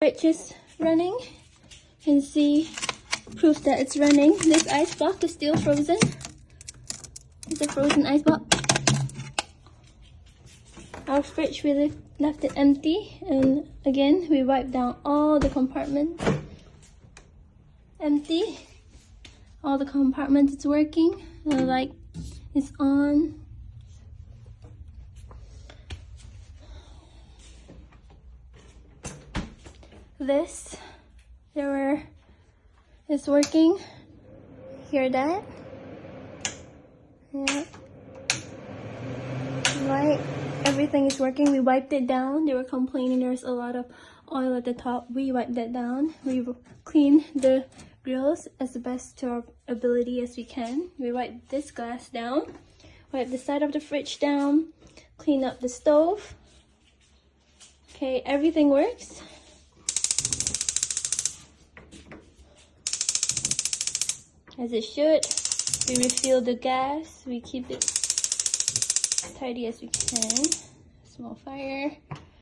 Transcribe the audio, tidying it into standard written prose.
Fridge is running. You can see proof that it's running. This ice block is still frozen. It's a frozen ice block. Our fridge, we left it empty, and again we wiped down all the compartments. Empty. All the compartments, it's working. The light is on. This is working. Hear that? Yeah. Right. Everything is working. We wiped it down. They were complaining there's a lot of oil at the top. We wiped that down. We cleaned the grills as best to our ability as we can. We wiped this glass down. Wipe the side of the fridge down. Clean up the stove. Okay, everything works. As it should. We refill the gas. We keep it tidy as we can. Small fire.